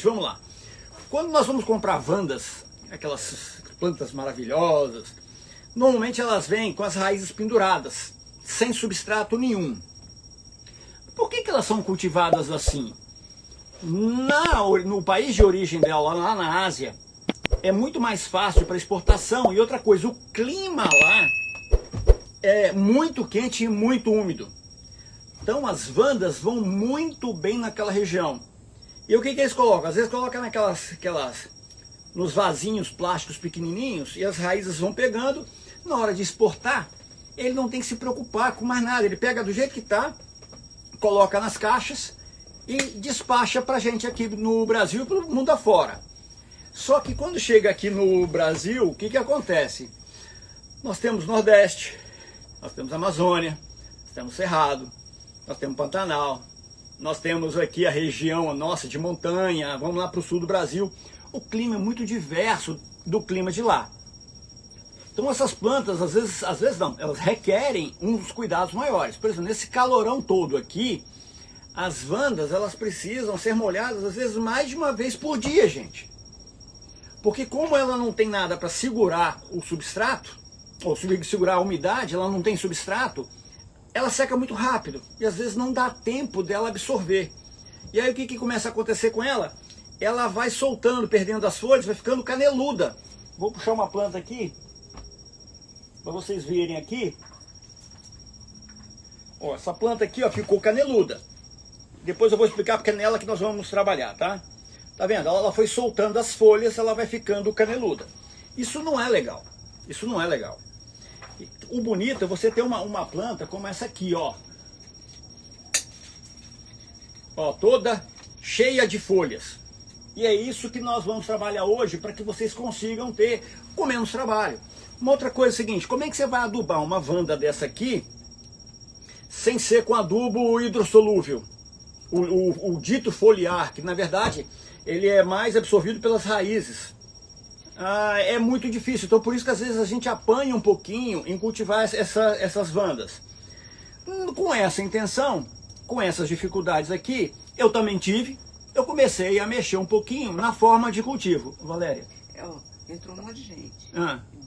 vamos lá. Quando nós vamos comprar vandas, aquelas plantas maravilhosas, normalmente elas vêm com as raízes penduradas, sem substrato nenhum. Por que elas são cultivadas assim? No país de origem dela, lá na Ásia, é muito mais fácil para exportação. E outra coisa, o clima lá é muito quente e muito úmido. Então as vandas vão muito bem naquela região. E o que eles colocam? Às vezes colocam nos vasinhos plásticos pequenininhos e as raízes vão pegando. Na hora de exportar, ele não tem que se preocupar com mais nada. Ele pega do jeito que está, coloca nas caixas e despacha para a gente aqui no Brasil e para o mundo afora. Só que quando chega aqui no Brasil, o que acontece? Nós temos Nordeste, nós temos Amazônia, nós temos Cerrado, nós temos Pantanal, nós temos aqui a região nossa de montanha, vamos lá para o sul do Brasil. O clima é muito diverso do clima de lá. Então essas plantas, às vezes não, elas requerem uns cuidados maiores. Por exemplo, nesse calorão todo aqui, as vandas, elas precisam ser molhadas às vezes mais de uma vez por dia, gente. Porque como ela não tem nada para segurar o substrato, ou segurar a umidade, ela não tem substrato, ela seca muito rápido. E às vezes não dá tempo dela absorver. E aí o que começa a acontecer com ela? Ela vai soltando, perdendo as folhas, vai ficando caneluda. Vou puxar uma planta aqui, para vocês verem aqui. Ó, essa planta aqui, ó, ficou caneluda. Depois eu vou explicar porque é nela que nós vamos trabalhar, tá? Tá vendo? Ela foi soltando as folhas, ela vai ficando caneluda. Isso não é legal. Isso não é legal. O bonito é você ter uma planta como essa aqui, ó. Ó, toda cheia de folhas. E é isso que nós vamos trabalhar hoje para que vocês consigam ter com menos trabalho. Uma outra coisa é a seguinte, como é que você vai adubar uma vanda dessa aqui sem ser com adubo hidrossolúvel? O dito foliar, que na verdade ele é mais absorvido pelas raízes. É muito difícil, então por isso que às vezes a gente apanha um pouquinho em cultivar essas vandas. Com essa intenção, com essas dificuldades aqui, eu também tive, eu comecei a mexer um pouquinho na forma de cultivo. Valéria? Entrou um monte de gente.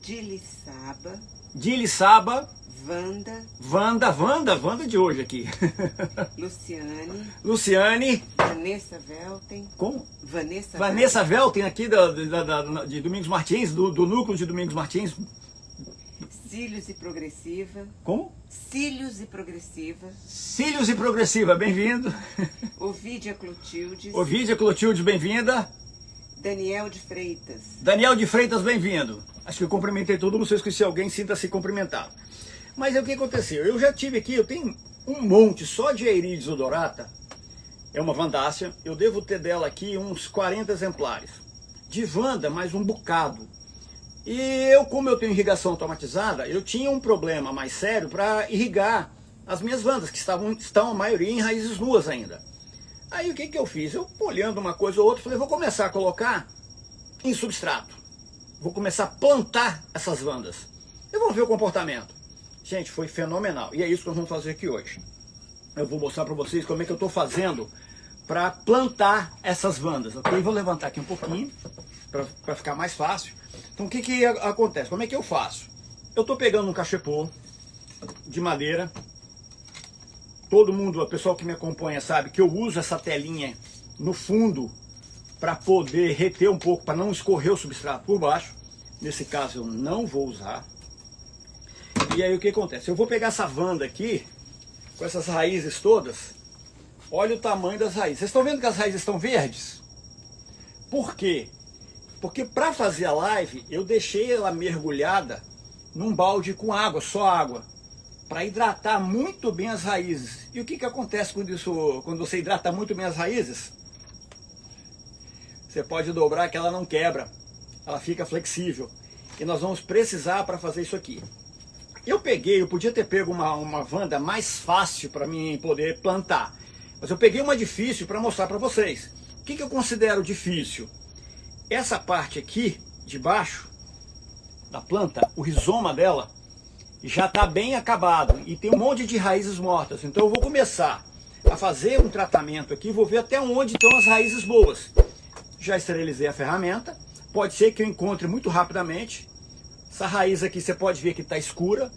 Diliçaba. Diliçaba. Vanda de hoje aqui. Luciane. Vanessa Velten. Como? Vanessa Velten aqui de Domingos Martins, do núcleo de Domingos Martins. Cílios e Progressiva. Como? Cílios e Progressiva. Cílios e Progressiva, bem-vindo. Ovídia Clotildes. Ovídia Clotildes, bem-vinda. Daniel de Freitas. Daniel de Freitas, bem-vindo. Acho que eu cumprimentei todo mundo, se eu esqueci alguém, sinta-se cumprimentado. Mas o que aconteceu? Eu já tive aqui, eu tenho um monte só de Aerides odorata, é uma vandácea, eu devo ter dela aqui uns 40 exemplares. De vanda, mais um bocado. E eu, como eu tenho irrigação automatizada, eu tinha um problema mais sério para irrigar as minhas vandas, que estão a maioria em raízes nuas ainda. Aí o que eu fiz? Eu, olhando uma coisa ou outra, falei, vou começar a colocar em substrato. Vou começar a plantar essas vandas. E vamos ver o comportamento. Gente, foi fenomenal. E é isso que nós vamos fazer aqui hoje. Eu vou mostrar para vocês como é que eu estou fazendo para plantar essas vandas. Ok? Vou levantar aqui um pouquinho para ficar mais fácil. Então o que acontece? Como é que eu faço? Eu estou pegando um cachepô de madeira. Todo mundo, o pessoal que me acompanha sabe que eu uso essa telinha no fundo para poder reter um pouco, para não escorrer o substrato por baixo. Nesse caso eu não vou usar. E aí o que acontece? Eu vou pegar essa vanda aqui, com essas raízes todas. Olha o tamanho das raízes. Vocês estão vendo que as raízes estão verdes? Por quê? Porque para fazer a live, eu deixei ela mergulhada num balde com água, só água, para hidratar muito bem as raízes. E o que acontece com isso, quando você hidrata muito bem as raízes? Você pode dobrar que ela não quebra, ela fica flexível. E nós vamos precisar para fazer isso aqui. Eu podia ter pego uma vanda mais fácil para mim poder plantar. Mas eu peguei uma difícil para mostrar para vocês. O que eu considero difícil? Essa parte aqui, de baixo, da planta, o rizoma dela, já está bem acabado. E tem um monte de raízes mortas. Então eu vou começar a fazer um tratamento aqui, vou ver até onde estão as raízes boas. Já esterilizei a ferramenta. Pode ser que eu encontre muito rapidamente. Essa raiz aqui você pode ver que está escura,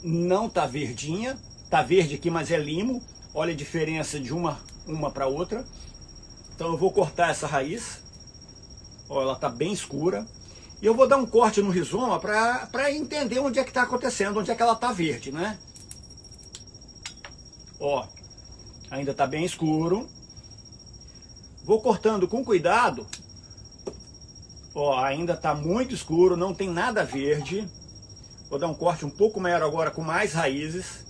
não está verdinha. Está verde aqui, mas é limo. Olha a diferença de uma para outra. Então eu vou cortar essa raiz. Ó, ela está bem escura. E eu vou dar um corte no rizoma para entender onde é que está acontecendo, onde é que ela está verde, né? Ó, ainda está bem escuro. Vou cortando com cuidado. Ó, ainda está muito escuro, não tem nada verde. Vou dar um corte um pouco maior agora com mais raízes.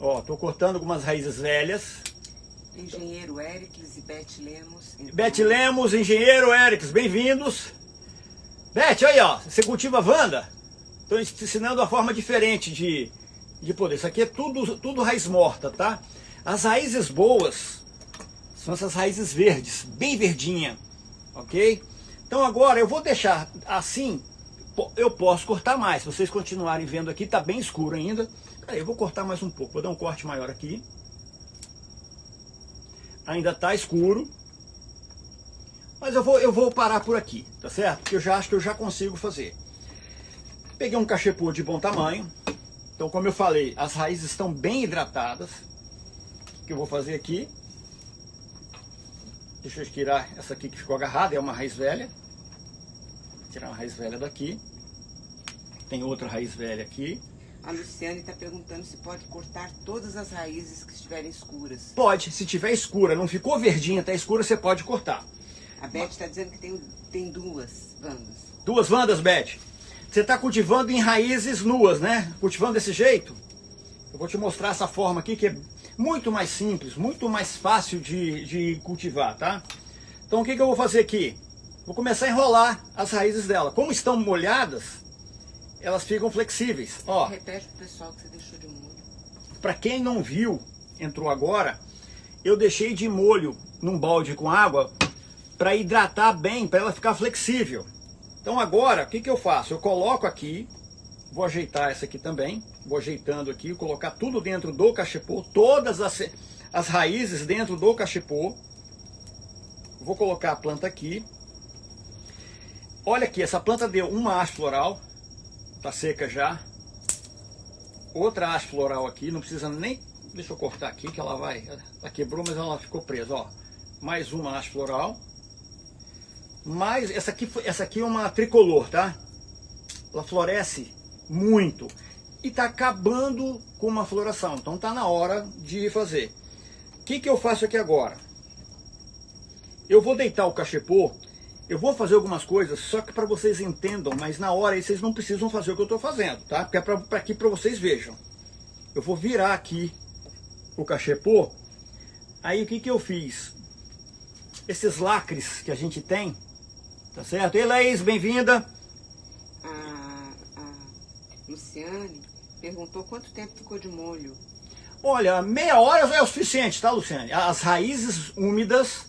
Ó, estou cortando algumas raízes velhas. Engenheiro Éricles e Beth Lemos. Beth Lemos, engenheiro Éricles, bem-vindos. Beth, aí ó, você cultiva Wanda? Estou te ensinando uma forma diferente de poder. Isso aqui é tudo raiz morta, tá? As raízes boas são essas raízes verdes, bem verdinha, ok? Então agora eu vou deixar assim, eu posso cortar mais. Se vocês continuarem vendo aqui, tá bem escuro ainda. Peraí, eu vou cortar mais um pouco, vou dar um corte maior aqui. Ainda tá escuro. Mas eu vou parar por aqui, tá certo? Porque eu já acho que eu já consigo fazer. Peguei um cachepô de bom tamanho. Então, como eu falei, as raízes estão bem hidratadas. O que eu vou fazer aqui? Deixa eu tirar essa aqui que ficou agarrada, é uma raiz velha. Vou tirar uma raiz velha daqui. Tem outra raiz velha aqui. A Luciane está perguntando se pode cortar todas as raízes que estiverem escuras. Pode, se tiver escura, não ficou verdinha, tá escura, você pode cortar. A Beth está dizendo que tem duas Wandas. Duas Wandas, Beth. Você está cultivando em raízes nuas, né? Cultivando desse jeito. Eu vou te mostrar essa forma aqui, que é muito mais simples, muito mais fácil de cultivar, tá? Então o que eu vou fazer aqui? Vou começar a enrolar as raízes dela. Como estão molhadas, elas ficam flexíveis. Ó, repete pro pessoal que você deixou de molho. para quem não viu, entrou agora, eu deixei de molho num balde com água para hidratar bem, para ela ficar flexível. Então agora, o que eu faço? Eu coloco aqui, vou ajeitar essa aqui também, vou ajeitando aqui, colocar tudo dentro do cachepô, todas as raízes dentro do cachepô. Vou colocar a planta aqui. Olha aqui, essa planta deu uma haste floral, tá seca já. Outra haste floral aqui, não precisa nem... Deixa eu cortar aqui que ela vai... Ela quebrou, mas ela ficou presa, ó. Mais uma haste floral. Mas essa aqui é uma tricolor, tá? Ela floresce muito. E tá acabando com uma floração. Então tá na hora de fazer. O que eu faço aqui agora? Eu vou deitar o cachepô. Eu vou fazer algumas coisas, só que para vocês entendam, mas na hora aí vocês não precisam fazer o que eu estou fazendo, tá? Porque é para vocês vejam. Eu vou virar aqui o cachepô. Aí o que eu fiz? Esses lacres que a gente tem, tá certo? Ei, Laís, bem-vinda. A Luciane perguntou quanto tempo ficou de molho. Olha, meia hora é o suficiente, tá, Luciane? As raízes úmidas,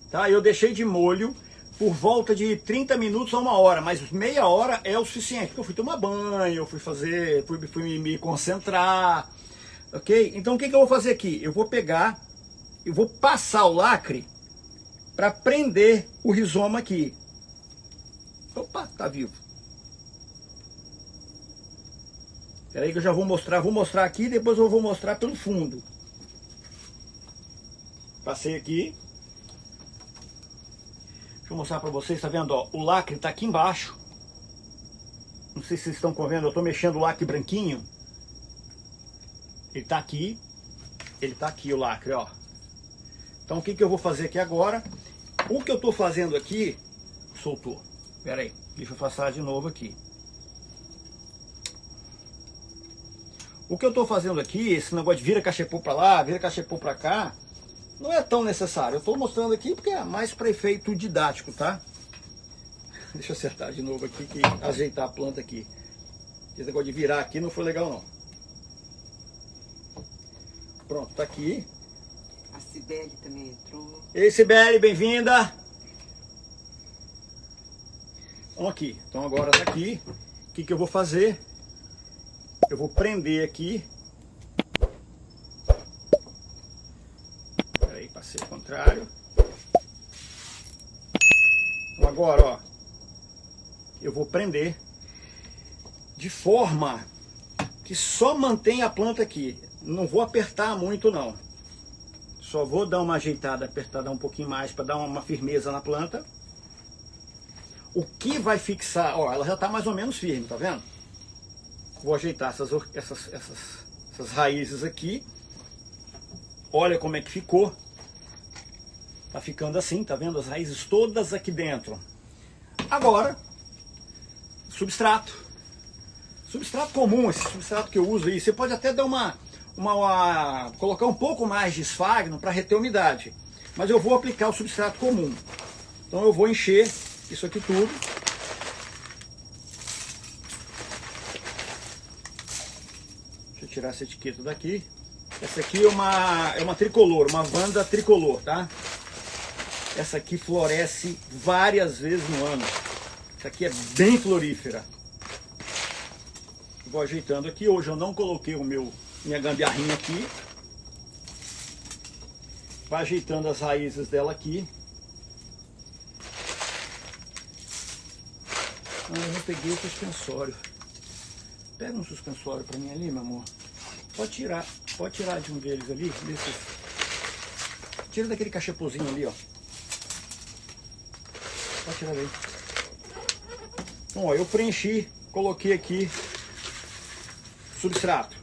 tá? Eu deixei de molho por volta de 30 minutos a uma hora, mas meia hora é o suficiente, porque eu fui tomar banho, eu fui fazer, fui me concentrar, ok? Então o que eu vou fazer aqui? Eu vou pegar, eu vou passar o lacre para prender o rizoma aqui. Opa, tá vivo. Espera aí que eu já vou mostrar aqui, depois eu vou mostrar pelo fundo. Passei aqui. Deixa eu mostrar para vocês, tá vendo? Ó, o lacre tá aqui embaixo. Não sei se vocês estão vendo, eu tô mexendo o lacre branquinho. Ele tá aqui o lacre, ó. Então o que eu vou fazer aqui agora? O que eu tô fazendo aqui, soltou. Pera aí, deixa eu passar de novo aqui. O que eu tô fazendo aqui, esse negócio de vira cachepô para lá, vira cachepô para cá, não é tão necessário. Eu estou mostrando aqui porque é mais para efeito didático, tá? Deixa eu acertar de novo aqui, ajeitar a planta aqui. Esse negócio de virar aqui não foi legal não. Pronto, tá aqui. A Cibele também entrou. Ei, Cibele, bem-vinda. Vamos aqui. Então agora tá aqui. O que eu vou fazer? Eu vou prender aqui. Passei o contrário. Agora, ó, eu vou prender de forma que só mantém a planta aqui. Não vou apertar muito não. Só vou dar uma ajeitada, apertar um pouquinho mais para dar uma firmeza na planta. O que vai fixar, ó, ela já está mais ou menos firme, tá vendo? Vou ajeitar essas raízes aqui. Olha como é que ficou. Tá ficando assim, tá vendo? As raízes todas aqui dentro. Agora, substrato. Substrato comum, esse substrato que eu uso aí. Você pode até dar colocar um pouco mais de esfagno para reter umidade. Mas eu vou aplicar o substrato comum. Então eu vou encher isso aqui tudo. Deixa eu tirar essa etiqueta daqui. Essa aqui é uma tricolor, uma Vanda tricolor, tá? Essa aqui floresce várias vezes no ano. Essa aqui é bem florífera. Vou ajeitando aqui. Hoje eu não coloquei minha gambiarrinha aqui. Vai ajeitando as raízes dela aqui. Eu não peguei o suspensório. Pega um suspensório para mim ali, meu amor. Pode tirar de um deles ali. Tira daquele cachepozinho ali, ó. Pode tirar daí. Então, ó, eu preenchi, coloquei aqui substrato.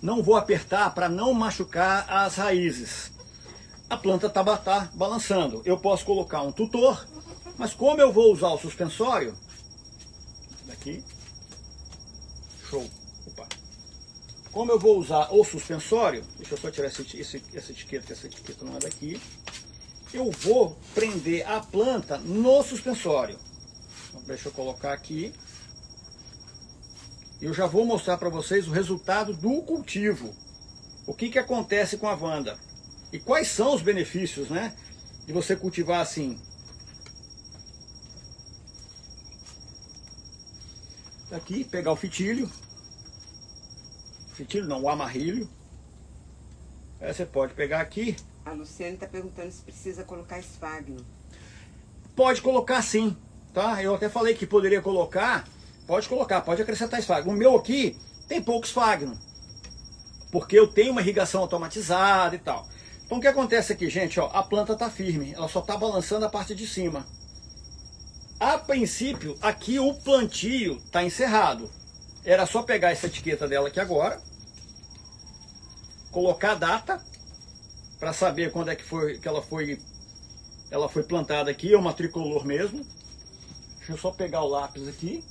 Não vou apertar para não machucar as raízes. A planta tá balançando. Eu posso colocar um tutor, mas como eu vou usar o suspensório, daqui, show, opa. Como eu vou usar o suspensório, deixa eu só tirar essa etiqueta não é daqui. Eu vou prender a planta no suspensório. Então, deixa eu colocar aqui. Eu já vou mostrar para vocês o resultado do cultivo. O que acontece com a Vanda. E quais são os benefícios, né, de você cultivar assim. Aqui, pegar o fitilho. Fitilho não, o amarrilho. Aí você pode pegar aqui. A Luciane está perguntando se precisa colocar esfagno. Pode colocar sim, tá? Eu até falei que poderia colocar. Pode colocar, pode acrescentar esfagno. O meu aqui tem pouco esfagno, porque eu tenho uma irrigação automatizada e tal. Então o que acontece aqui, gente? Ó, a planta está firme, ela só está balançando a parte de cima. A princípio, aqui o plantio está encerrado. Era só pegar essa etiqueta dela aqui agora, colocar a data, para saber quando é que ela foi plantada aqui, é uma tricolor mesmo. Deixa eu só pegar o lápis aqui.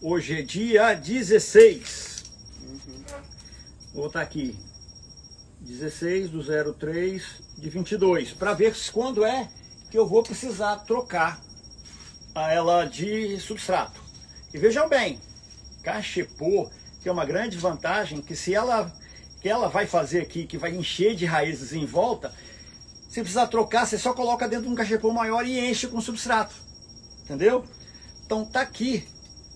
Hoje é dia 16. Vou botar aqui 16/03/22, para ver quando é que eu vou precisar trocar ela de substrato. E vejam bem, cachepô tem uma grande vantagem que ela vai fazer aqui, que vai encher de raízes em volta. Se precisar trocar, você só coloca dentro de um cachepô maior e enche com substrato. Entendeu? Então tá aqui,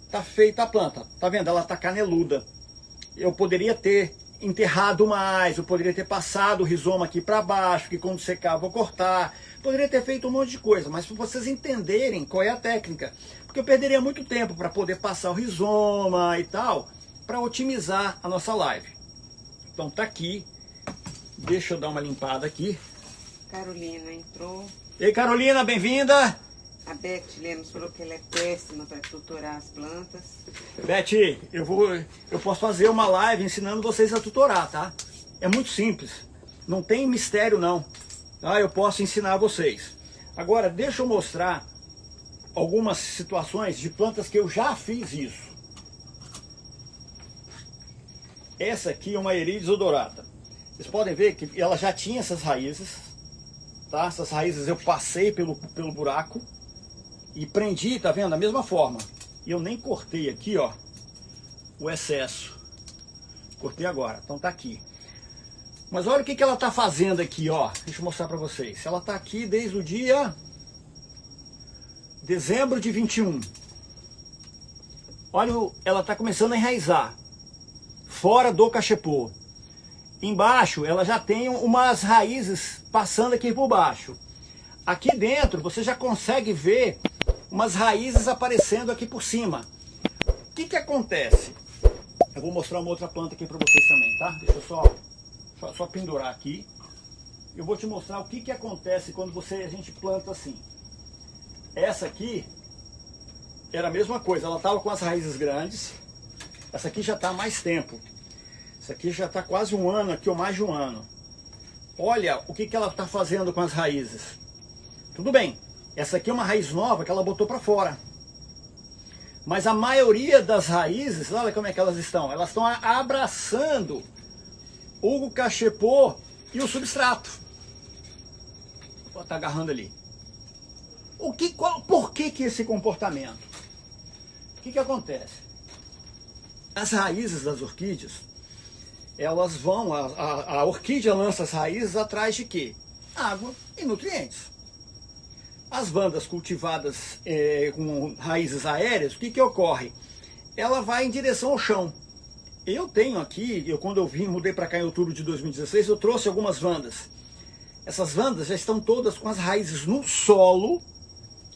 tá feita a planta. Tá vendo? Ela tá caneluda. Eu poderia ter enterrado mais, eu poderia ter passado o rizoma aqui para baixo, que quando secar eu vou cortar. Poderia ter feito um monte de coisa, mas para vocês entenderem qual é a técnica. Porque eu perderia muito tempo para poder passar o rizoma e tal, para otimizar a nossa live. Então tá aqui. Deixa eu dar uma limpada aqui. Carolina entrou. Ei, Carolina, bem-vinda! A Beth Lemos falou que ela é péssima para tutorar as plantas. Beth, eu posso fazer uma live ensinando vocês a tutorar, tá? É muito simples. Não tem mistério, não. Tá? Eu posso ensinar vocês. Agora, deixa eu mostrar algumas situações de plantas que eu já fiz isso. Essa aqui é uma Erides odorata. Vocês podem ver que ela já tinha essas raízes, tá? Essas raízes eu passei pelo buraco e prendi, tá vendo? Da mesma forma. E eu nem cortei aqui, ó, o excesso. Cortei agora, então tá aqui. Mas olha o que ela tá fazendo aqui, ó. Deixa eu mostrar pra vocês. Ela tá aqui desde o dia dezembro de 21. Olha, ela tá começando a enraizar. Fora do cachepô. Embaixo ela já tem umas raízes passando aqui por baixo. aqui dentro você já consegue ver umas raízes aparecendo aqui por cima. O que acontece? Eu vou mostrar uma outra planta aqui para vocês também, tá? Deixa eu só pendurar aqui. Eu vou te mostrar o que acontece quando a gente planta assim. Essa aqui era a mesma coisa, ela estava com as raízes grandes. Essa aqui já está há mais tempo. Essa aqui já está quase um ano aqui, ou mais de um ano. Olha o que ela está fazendo com as raízes. Tudo bem, essa aqui é uma raiz nova que ela botou para fora. Mas a maioria das raízes, olha como é que elas estão. Elas estão abraçando o cachepô e o substrato. Está agarrando ali. Por que esse comportamento? O que acontece? As raízes das orquídeas, elas vão, a orquídea lança as raízes atrás de quê? Água e nutrientes. As bandas cultivadas com raízes aéreas, o que ocorre? Ela vai em direção ao chão. Eu tenho aqui, quando eu mudei para cá em outubro de 2016, eu trouxe algumas vandas. Essas vandas já estão todas com as raízes no solo,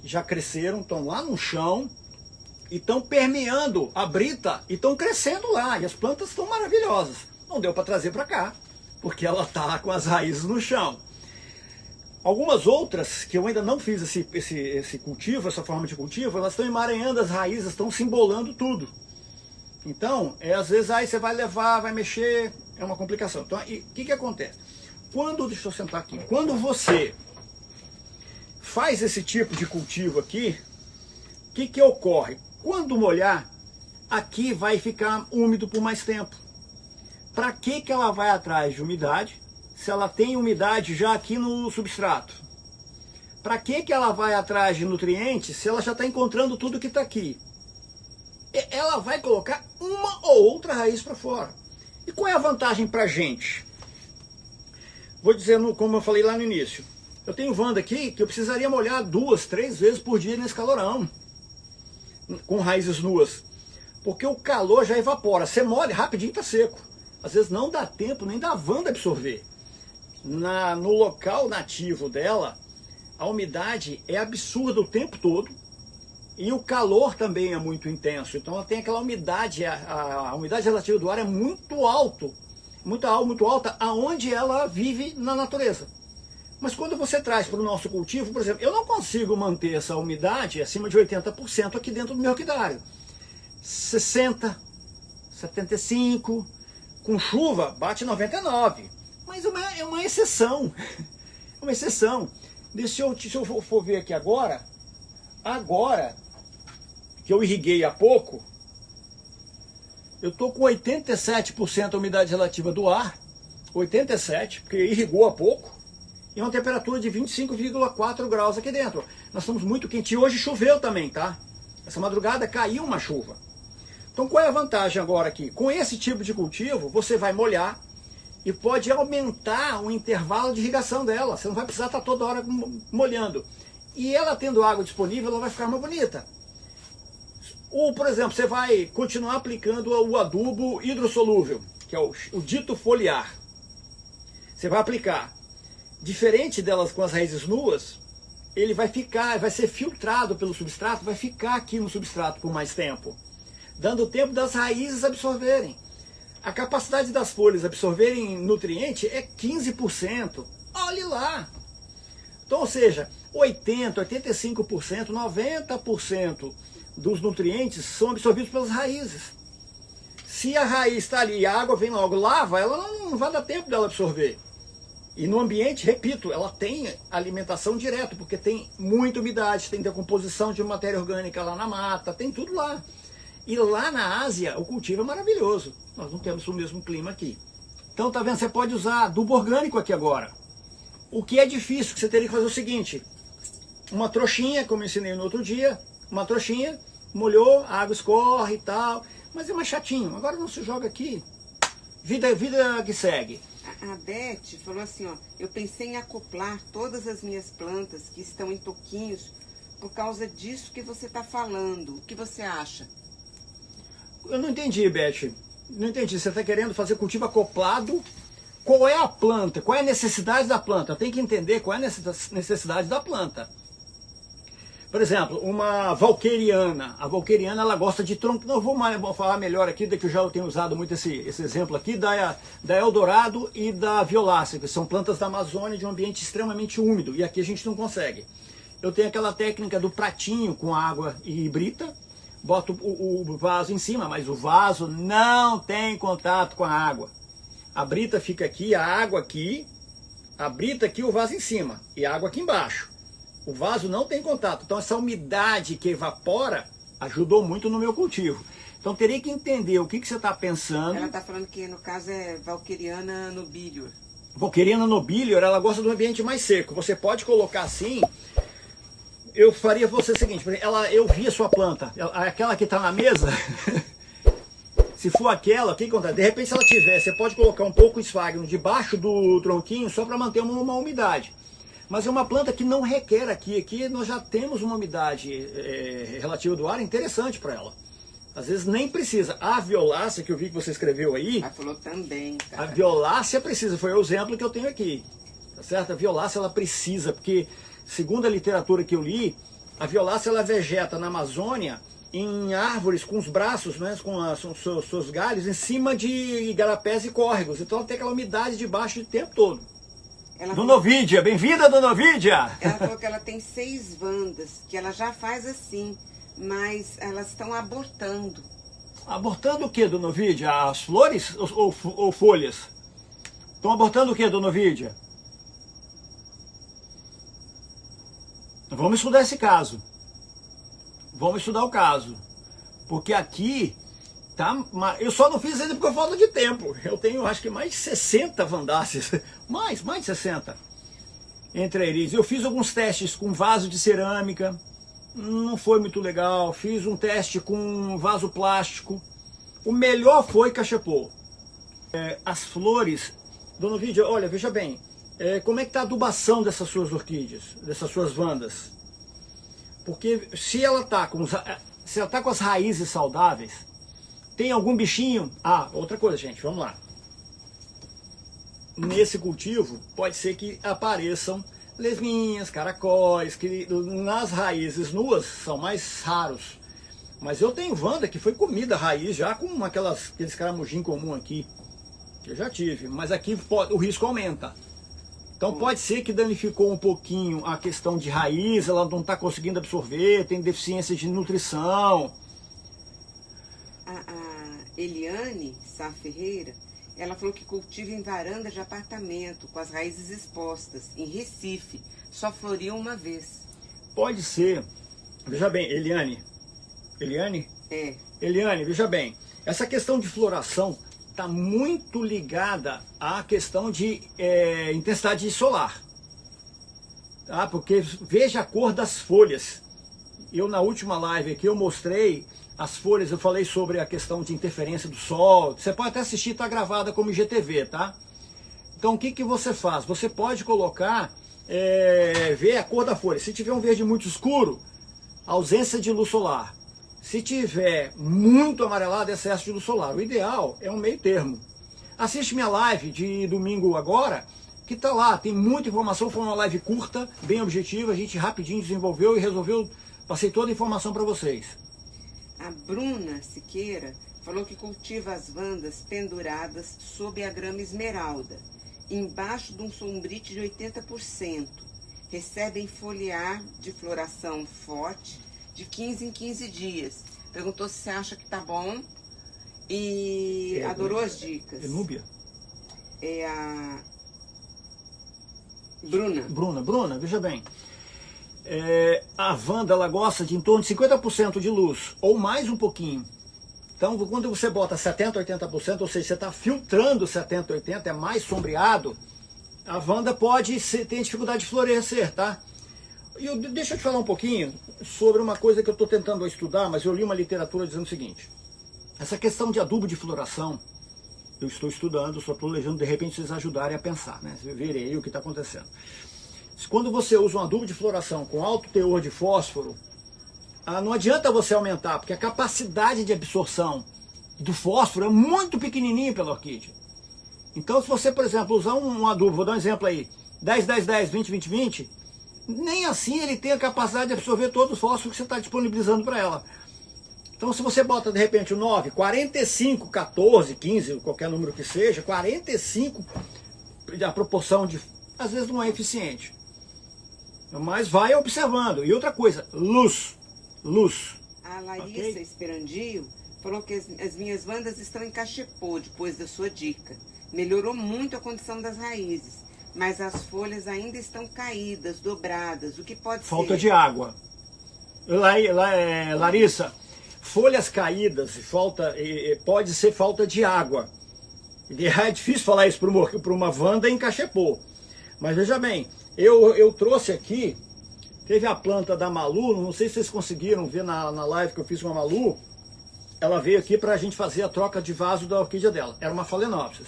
já cresceram, estão lá no chão, e estão permeando a brita e estão crescendo lá. E as plantas estão maravilhosas. Não deu para trazer para cá, porque ela está com as raízes no chão. Algumas outras, que eu ainda não fiz esse cultivo, essa forma de cultivo, elas estão emaranhando as raízes, estão se embolando tudo. Então, às vezes aí você vai levar, vai mexer, é uma complicação. Então, o que acontece? Deixa eu sentar aqui. Quando você faz esse tipo de cultivo aqui, o que ocorre? Quando molhar, aqui vai ficar úmido por mais tempo. Para que ela vai atrás de umidade, se ela tem umidade já aqui no substrato? Para que ela vai atrás de nutrientes, se ela já está encontrando tudo que está aqui? Ela vai colocar uma ou outra raiz para fora. E qual é a vantagem para a gente? Vou dizer, como eu falei lá no início, eu tenho vanda aqui que eu precisaria molhar 2, 3 vezes por dia nesse calorão, com raízes nuas, porque o calor já evapora. Você molha, rapidinho está seco. Às vezes não dá tempo nem da vanda absorver. No local nativo dela, a umidade é absurda o tempo todo e o calor também é muito intenso. Então ela tem aquela umidade, a umidade relativa do ar é muito alta, aonde ela vive na natureza. Mas quando você traz para o nosso cultivo, por exemplo, eu não consigo manter essa umidade acima de 80% aqui dentro do meu orquidário. 60, 75, com chuva bate 99. Mas é uma exceção. É uma exceção. Se eu for ver aqui agora que eu irriguei há pouco, eu estou com 87% a umidade relativa do ar, 87%, porque irrigou há pouco, e uma temperatura de 25,4 graus aqui dentro. Nós estamos muito quentes. E hoje choveu também, tá? Essa madrugada caiu uma chuva. Então qual é a vantagem agora aqui? Com esse tipo de cultivo, você vai molhar e pode aumentar o intervalo de irrigação dela. Você não vai precisar estar toda hora molhando. E ela tendo água disponível, ela vai ficar mais bonita. Ou, por exemplo, você vai continuar aplicando o adubo hidrossolúvel, que é o dito foliar. Você vai aplicar. Diferente delas com as raízes nuas, ele vai ser filtrado pelo substrato, vai ficar aqui no substrato por mais tempo, dando tempo das raízes absorverem. A capacidade das folhas absorverem nutriente é 15%. Olhe lá! Então, ou seja, 80%, 85%, 90% dos nutrientes são absorvidos pelas raízes. Se a raiz está ali e a água vem logo, lava, ela não vai dar tempo dela absorver. E no ambiente, repito, ela tem alimentação direta, porque tem muita umidade, tem decomposição de matéria orgânica lá na mata, tem tudo lá. E lá na Ásia, o cultivo é maravilhoso. Nós não temos o mesmo clima aqui. Então, tá vendo? Você pode usar adubo orgânico aqui agora. O que é difícil, que você teria que fazer o seguinte. Uma trouxinha, como eu ensinei no outro dia, uma trouxinha, molhou, a água escorre e tal. Mas é mais chatinho. Agora não se joga aqui. Vida que segue. A Beth falou assim, ó, eu pensei em acoplar todas as minhas plantas que estão em toquinhos por causa disso que você está falando. O que você acha? Eu não entendi, Beth. Não entendi. Você está querendo fazer cultivo acoplado qual é a planta, qual é a necessidade da planta. Eu tenho que entender qual é a necessidade da planta. Por exemplo, uma valqueriana. A valqueriana, ela gosta de tronco. Não vou falar melhor aqui, que eu já tenho usado muito esse exemplo aqui, da Eldorado e da violácea, que são plantas da Amazônia de um ambiente extremamente úmido. E aqui a gente não consegue. Eu tenho aquela técnica do pratinho com água e brita, boto o vaso em cima, mas o vaso não tem contato com a água. A brita fica aqui, a água aqui, a brita aqui, o vaso em cima e a água aqui embaixo. O vaso não tem contato, então essa umidade que evapora ajudou muito no meu cultivo. Então teria que entender o que você está pensando. Ela está falando que no caso é Valqueriana nobilior. Valqueriana nobilior, ela gosta do ambiente mais seco. Você pode colocar assim. Eu faria você o seguinte, eu vi a sua planta, aquela que está na mesa. Se for aquela, o que acontece? De repente, se ela tiver, você pode colocar um pouco de esfagno debaixo do tronquinho só para manter uma umidade. Mas é uma planta que não requer aqui. Aqui nós já temos uma umidade relativa do ar interessante para ela. Às vezes nem precisa. A violácea, que eu vi que você escreveu aí... Ela falou também, cara. A violácea precisa, foi o exemplo que eu tenho aqui. Tá certo? A violácea, ela precisa, porque, segundo a literatura que eu li, a violácea, ela vegeta na Amazônia em árvores com os braços, né, com os seus galhos, em cima de igarapés e córregos. Então ela tem aquela umidade debaixo o tempo todo. Dona Ovídia, bem-vinda, Dona Ovídia! Ela falou que ela tem 6 vandas, que ela já faz assim, mas elas estão abortando. Abortando o que, Dona Ovídia? As flores ou folhas? Estão abortando o que, Dona Ovídia? Vamos estudar esse caso. Vamos estudar o caso. Porque aqui... Tá, eu só não fiz ainda porque eu falta de tempo. Eu tenho acho que mais de 60 vandáceas. Mais de 60. Entre eles. Eu fiz alguns testes com vaso de cerâmica. Não foi muito legal. Fiz um teste com vaso plástico. O melhor foi cachepô. As flores... Dona Ovídia, olha, veja bem. Como é que está a adubação dessas suas orquídeas? Dessas suas vandas? Porque se ela está com as raízes saudáveis... Tem algum bichinho? Ah, outra coisa, gente, vamos lá. Nesse cultivo, pode ser que apareçam lesminhas, caracóis, que nas raízes nuas são mais raros. Mas eu tenho vanda que foi comida raiz já com aqueles caramujim comum aqui. Que eu já tive, mas aqui o risco aumenta. Então pode ser que danificou um pouquinho a questão de raiz, ela não está conseguindo absorver, tem deficiência de nutrição. Eliane Sá Ferreira, ela falou que cultiva em varanda de apartamento, com as raízes expostas, em Recife. Só floriu uma vez. Pode ser. Veja bem, Eliane. Eliane? Eliane, veja bem. Essa questão de floração está muito ligada à questão de intensidade solar. Tá? Porque veja a cor das folhas. Eu na última live aqui eu mostrei as folhas, eu falei sobre a questão de interferência do sol. Você pode até assistir, está gravada como IGTV, tá? Então o que você faz? Você pode colocar, ver a cor da folha. Se tiver um verde muito escuro, ausência de luz solar. Se tiver muito amarelado, excesso de luz solar. O ideal é um meio termo. Assiste minha live de domingo agora, que tá lá, tem muita informação, foi uma live curta, bem objetiva, a gente rapidinho desenvolveu e resolveu, passei toda a informação para vocês. A Bruna Siqueira falou que cultiva as vandas penduradas sob a grama esmeralda, embaixo de um sombrite de 80%. Recebem foliar de floração forte de 15 em 15 dias. Perguntou se você acha que tá bom e adorou as dicas. Núbia? É a Bruna. Bruna, veja bem. A Wanda, ela gosta de em torno de 50% de luz, ou mais um pouquinho. Então, quando você bota 70%, 80%, ou seja, você está filtrando 70%, 80%, é mais sombreado, a Wanda tem dificuldade de florescer, tá? Deixa eu te falar um pouquinho sobre uma coisa que eu estou tentando estudar, mas eu li uma literatura dizendo o seguinte. Essa questão de adubo de floração, eu estou estudando, só estou lendo, de repente vocês ajudarem a pensar, né? Vocês verem aí o que está acontecendo. Quando você usa um adubo de floração com alto teor de fósforo, não adianta você aumentar, porque a capacidade de absorção do fósforo é muito pequenininha pela orquídea. Então, se você, por exemplo, usar um adubo, vou dar um exemplo aí, 10, 10, 10, 20, 20, 20, nem assim ele tem a capacidade de absorver todo o fósforo que você está disponibilizando para ela. Então, se você bota, de repente, o 9, 45, 14, 15, qualquer número que seja, 45, a proporção de... Às vezes não é eficiente. Mas vai observando. E outra coisa, luz. Luz. A Larissa Okay? Esperandio falou que as minhas vandas estão em cachepô depois da sua dica. Melhorou muito a condição das raízes, mas as folhas ainda estão caídas, dobradas. O que pode ser? Falta de água. Larissa, folhas caídas pode ser falta de água. É difícil falar isso para uma vanda em cachepô. Mas veja bem, eu trouxe aqui, teve a planta da Malu, não sei se vocês conseguiram ver na live que eu fiz com a Malu, ela veio aqui para a gente fazer a troca de vaso da orquídea dela. Era uma Phalaenopsis.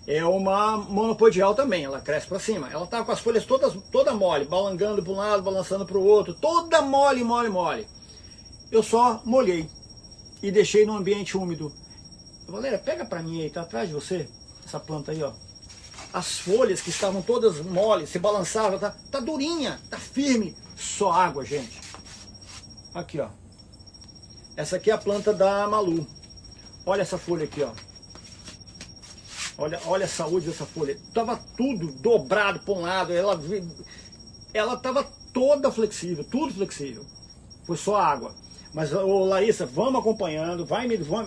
É uma monopodial também, ela cresce para cima. Ela estava com as folhas toda mole, balangando para um lado, balançando para o outro, toda mole, mole, mole. Eu só molhei e deixei no ambiente úmido. Valéria, pega para mim aí, tá atrás de você, essa planta aí, ó. As folhas que estavam todas moles, se balançavam, tá durinha, tá firme. Só água, gente. Aqui, ó. Essa aqui é a planta da Malu. Olha essa folha aqui, ó. Olha a saúde dessa folha. Tava tudo dobrado para um lado. Ela tava toda flexível, tudo flexível. Foi só água. Mas, ô Larissa, vamos acompanhando,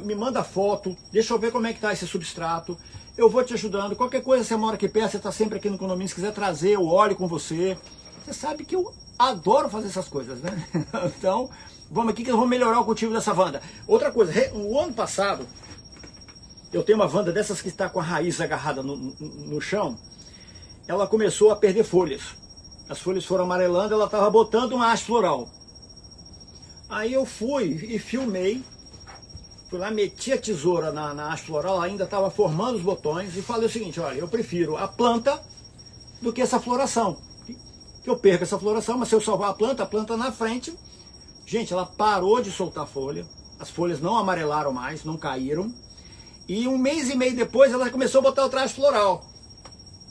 me manda foto, deixa eu ver como é que tá esse substrato. Eu vou te ajudando. Qualquer coisa, você mora aqui perto, você está sempre aqui no condomínio, se quiser trazer o óleo com você. Você sabe que eu adoro fazer essas coisas, né? Então, vamos aqui que eu vou melhorar o cultivo dessa vanda. Outra coisa, o ano passado, eu tenho uma vanda dessas que está com a raiz agarrada no chão, ela começou a perder folhas. As folhas foram amarelando, ela estava botando uma haste floral. Aí eu fui e filmei. Fui lá, meti a tesoura na haste floral, ainda estava formando os botões e falei o seguinte, olha, eu prefiro a planta do que essa floração. Que eu perco essa floração, mas se eu salvar a planta na frente, gente, ela parou de soltar folha, as folhas não amarelaram mais, não caíram, e um mês e meio depois ela começou a botar o traje floral.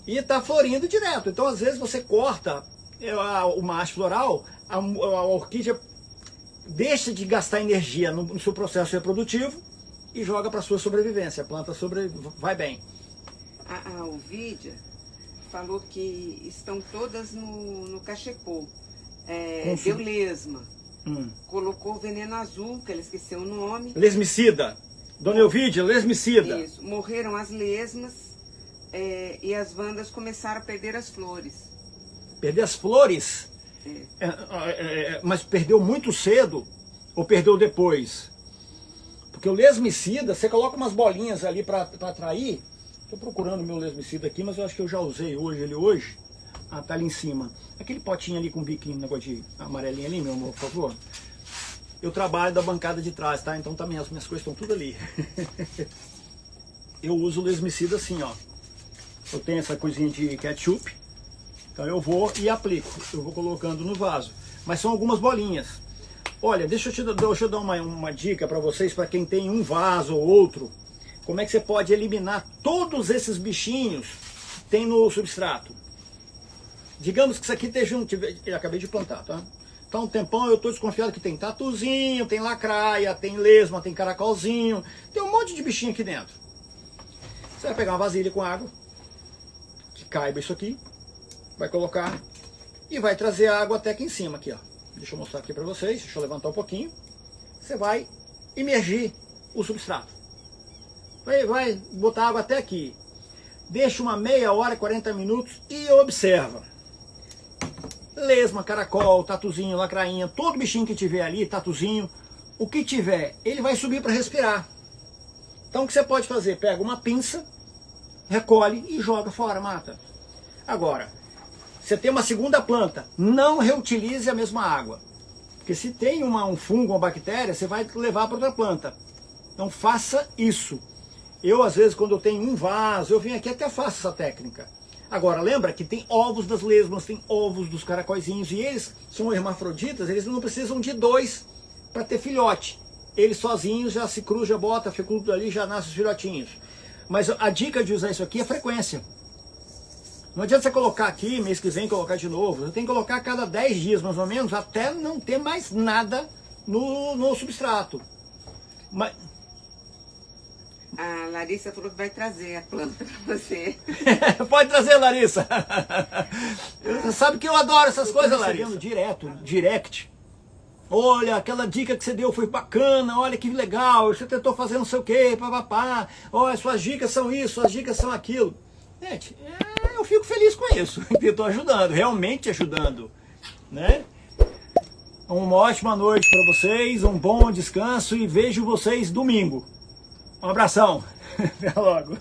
E está florindo direto. Então, às vezes, você corta uma haste floral, a orquídea deixa de gastar energia no seu processo reprodutivo e joga para a sua sobrevivência. A planta vai bem. A Ovídia falou que estão todas no cachepô. Deu lesma. Colocou veneno azul, que ela esqueceu o nome. Lesmicida. Dona Ovídia, lesmicida. Isso. Morreram as lesmas e as vandas começaram a perder as flores. Perder as flores? Mas perdeu muito cedo ou perdeu depois? Porque o lesmicida, você coloca umas bolinhas ali para atrair. Estou procurando o meu lesmicida aqui, mas eu acho que eu já usei ele hoje. Ah, tá ali em cima. Aquele potinho ali com biquinho, negócio de amarelinho ali, meu amor, por favor. Eu trabalho da bancada de trás, tá? Então minhas coisas estão tudo ali. Eu uso o lesmicida assim, ó. Eu tenho essa coisinha de ketchup. Então eu vou e aplico, eu vou colocando no vaso. Mas são algumas bolinhas. Olha, deixa eu dar uma dica para vocês, para quem tem um vaso ou outro. Como é que você pode eliminar todos esses bichinhos que tem no substrato. Digamos que isso aqui eu acabei de plantar, tá? Então um tempão eu estou desconfiado que tem tatuzinho, tem lacraia, tem lesma, tem caracolzinho. Tem um monte de bichinho aqui dentro. Você vai pegar uma vasilha com água, que caiba isso aqui. Vai colocar e vai trazer a água até aqui em cima, aqui, ó. Deixa eu mostrar aqui para vocês, deixa eu levantar um pouquinho. Você vai imergir o substrato. Vai botar água até aqui. Deixa uma meia hora, 40 minutos e observa. Lesma, caracol, tatuzinho, lacrainha, todo bichinho que tiver ali, tatuzinho, o que tiver, ele vai subir para respirar. Então o que você pode fazer? Pega uma pinça, recolhe e joga fora, mata. Agora, você tem uma segunda planta, não reutilize a mesma água. Porque se tem um fungo, uma bactéria, você vai levar para outra planta. Então faça isso. Eu, às vezes, quando eu tenho um vaso, eu venho aqui até faço essa técnica. Agora, lembra que tem ovos das lesmas, tem ovos dos caracóizinhos, e eles são hermafroditas, eles não precisam de dois para ter filhote. Eles sozinhos já se cruzam, bota, fecunda ali, já nascem os filhotinhos. Mas a dica de usar isso aqui é frequência. Não adianta você colocar aqui, mês que vem colocar de novo. Você tem que colocar a cada 10 dias, mais ou menos, até não ter mais nada no substrato. Mas... A Larissa falou que vai trazer a planta para você. Pode trazer, Larissa. Você sabe que eu adoro essas coisas, Larissa. Direto, direct. Olha, aquela dica que você deu foi bacana, olha que legal, você tentou fazer não sei o que, papapá. Olha, suas dicas são isso, suas dicas são aquilo. Gente, eu fico feliz com isso, que eu estou ajudando, realmente ajudando, né? Uma ótima noite para vocês, um bom descanso e vejo vocês domingo. Um abração, até logo.